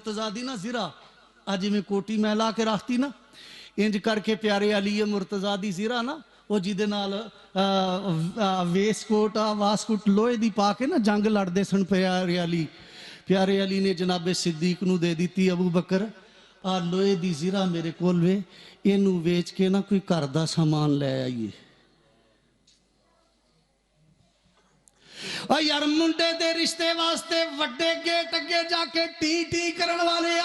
مرتضی دی نا زرہ آج میں کوٹی میں لا کے رکھتی نا انج کر کے پیارے علی مرتضی دی زرہ نا وہ جیدے نال ویس کوٹ واسکوٹ لوہے دی پا کے نا جنگ لڑ دے سن پیارے علی نے جناب صدیق نو دے دیتی ابو بکر لوہے دی زرہ میرے کول وے اینو ویچ کے نا کوئی گھر دا سامان لے آئیے یار منڈے دے رشتے واسطے وڈے گیٹ اگے جا کے ٹی ٹی کرن والے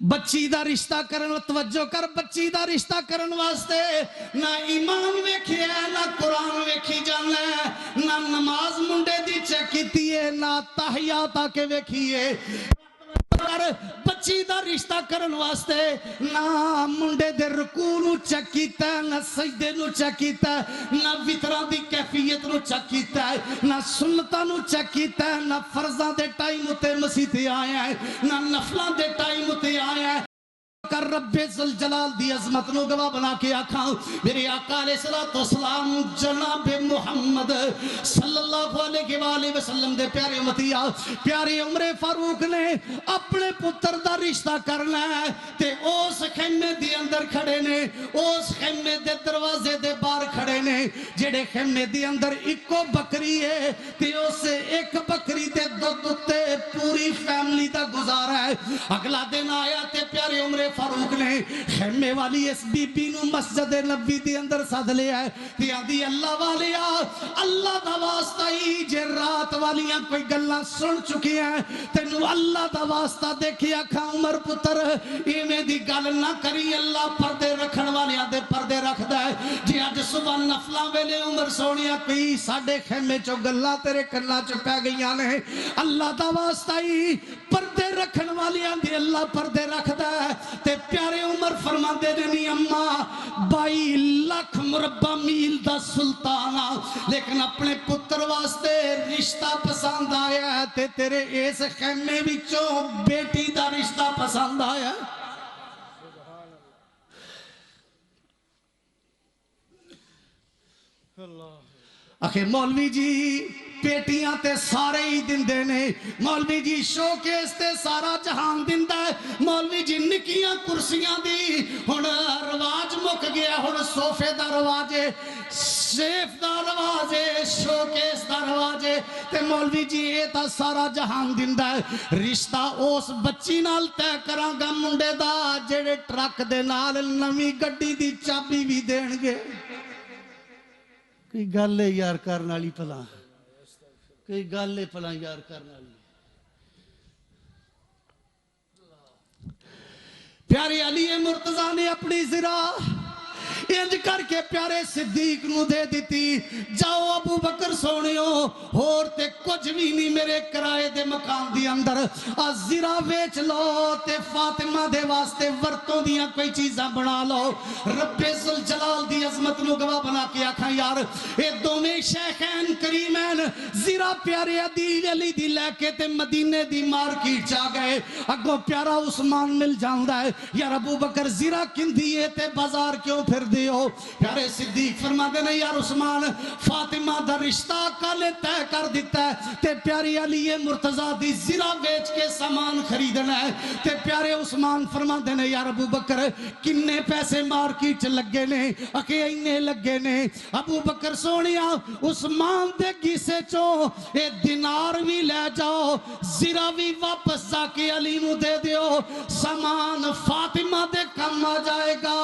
بچی دا رشتہ کرن توجہ کر بچی دا رشتہ کرن واسطے نہ ایمان ویکھیا نہ قرآن ویکھی جانا نہ نماز منڈے دی چیک کیتی ہے نہ تحیات آ کے ویکھیے بچی دا رشتہ کرن واسطے نہ منڈے دے رکوع نو چیک کیتا ہے نہ سجدے نو چیک کیتا ہے نہ وطراں دی کیفیت نو چیک کیتا ہے نہ سنتاں نو چیک کیتا ہے نہ فرضاں دے ٹائم تے مسیح تے آیا ہے نہ نفلاں دے ٹائم تے آیا ہے کر رب ذوالجلال دی عظمت نو گواہ بنا کے آکھاں میرے آقا علیہ السلام جناب محمد صلی اللہ علیہ وآلہ وسلم دے پیارے امتیاں پیارے عمر فاروق نے اپنے پتر دا رشتہ کرنا ہے تے اس خیمے دی اندر کھڑے نے اس خیمے دے دروازے دے باہر کھڑے نے جڑے خیمے دی اندر ایکو بکری ہے تے اس ایک بکری دے دودھ تے پوری فیملی دا گزارا ہے اگلا دن آیا تے پیارے عمر فاروق نے خیمے والی اس بی بی نو مسجد نبی دی اندر ساتھ لے آئے تے آدھی اللہ والیا اللہ دا واسطہ ہی جے رات والیاں کوئی گلاں سن چکی ہیں تینو اللہ دا واسطہ دیکھیا کھا عمر پتر ایمیں دی گل نہ کری اللہ پردے رکھن والیاں دے پردے رکھ دے جی آج صبح نفلاں ویلے عمر سونیا کوئی ساڑھے خیمے چو گلاں تیرے کرنا چو پہ گئیاں نے اللہ دا واسطہ ہی پردے رکھن والیاں دی اللہ پردے رکھ دے تے پیارے عمر فرما دے دینی اممہ 22 لاکھ مربع میل دا سلطانہ لیکن اپنے پتر واسطے رشتہ پسند آیا ہے تے تیرے اس خیمے وچوں بیٹی دا رشتہ پسند آیا ہے آخر مولوی جی پیٹیاں تے سارے ہی دن دینے مولوی جی شوکیس تے سارا جہان دن دے مولوی جی نکیاں کرسیاں دی ہن رواج مک گیا ہن صوفے دا رواجے شیف دا رواجے شوکیس دا رواجے تے مولوی جی اے تا سارا جہان دن دے رشتہ اس بچی نال تے کران گا منڈے دا جڑے ٹرک دے نال نوی گڈی دی چابی بھی دین گے کوئی گل ہے یار کرن والی پلا کوئی گل ہے پلا یار کرن والی پیارے علی مرتضی نے اپنی زرہ انج کر کے پیارے صدیق نو دے دیتی جاؤ ابو بکر سونیو اور تے کچھ بھی نہیں میرے کرائے دے مکان دی اندر زرہ ویچ لو تے فاطمہ دے واسطے ورتوں دیاں کوئی چیزاں بنا لو رب ذوالجلال دی عظمت نو گواہ بنا کے آکھاں یار اے دوویں شیخین کریمین زرہ پیارے علی دی لے کے تے مدینے دی مارکیٹ جا گئے اگوں پیارا عثمان مل جاؤندا ہے یار ابو بکر زرہ کندیے تے بازار کیوں پھر دیو پیارے صدیق فرما دینے یار عثمان فاطمہ دا رشتہ کالے طے کر دیتا ہے تے پیاری علی مرتضی دی زرہ بیچ کے سامان خریدنا ہے تے پیارے عثمان فرما دینے یار ابو بکر کنے پیسے مارکیٹ لگے نے اکے اینے لگے نے ابو بکر سونیا عثمان دے گیسے چو اے دینار بھی لے جاؤ زرہ بھی واپس جا کے علی نو دے دیو سامان فاطمہ دے کم آ جائے گا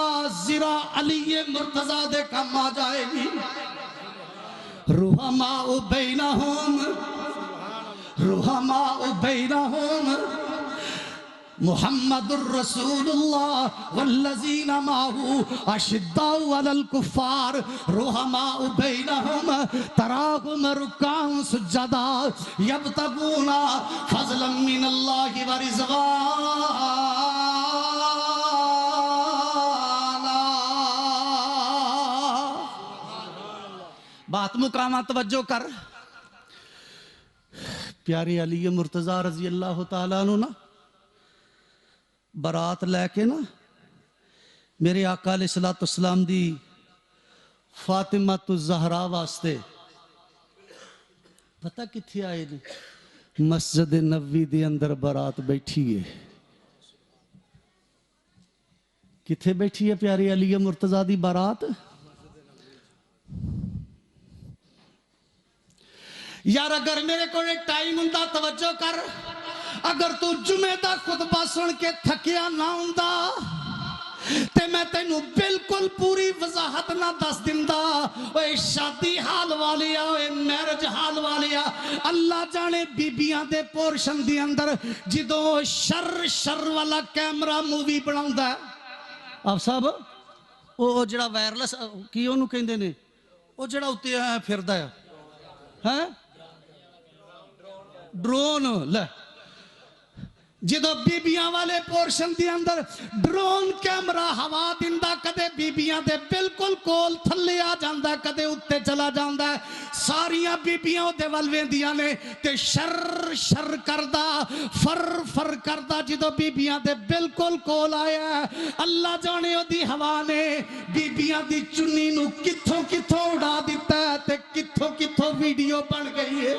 زرہ علی مرتضی دے کم آ جائے گی رحماء بینہم محمد الرسول اللہ والذین معہو اشداء علی الکفار رحماء بینہم تراہم رکعا سجدا یبتغون فضلا من اللہ ورضوانا بات مقامہ توجہ کر پیارے علی مرتضی رضی اللہ تعالیٰ عنہ نا برات لے کے نا میرے آقا علیہ السلام دی فاطمہ تو زہرا واسطے پتہ کتھے آئے نے؟ مسجد نبوی دے اندر بارات بیٹھی ہے. کتھے بیٹھی ہے پیارے علی مرتضیٰ دی بارات؟ یار اگر میرے کو ٹائم ہوندا توجہ کر، اگر تو جمعہ دا خطبہ سن کے تھکیا نہ ہوندا تے میں تینوں بالکل پوری وضاحت نہ دس دیندا. اوے شادی حال والیا، اوے میرج حال والیا، اللہ جانے بیبیاں دے پورشن دی اندر جدوں شر والا کیمرہ مووی بناوندا ہے. آپ صاحب وہ جڑا وائرلس کی انہوں کہندے نے، وہ جڑا اُتے پھردا ہے ہاں ڈرون. لے جدو بیبیاں والے پورشن دی اندر ڈرون کیمرہ ہوا دیندا، کدے بیبیاں دے بالکل کول تھلے آ جاندا، کدے اُتے چلا جاندا ہے. ساریاں بیبیاں دے ول ویندیاں نے تے شر کردا، فر کردا. جدو بیبیاں دے بالکل کول آیا، اللہ جانے او دی ہوا نے بیبیاں دی چنی نو کتھوں کتھوں اڑا دیتا ہے تے کتھوں کتھوں ویڈیو بن گئی ہے.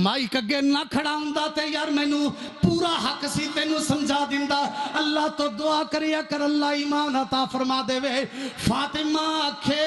مائک اگے نہ کھڑا ہوندا تے یار مینوں پورا حق سی تینوں سمجھا دیندا. اللہ تو دعا کریا کر اللہ ایمان عطا فرما دے وے. فاطمہ آکھے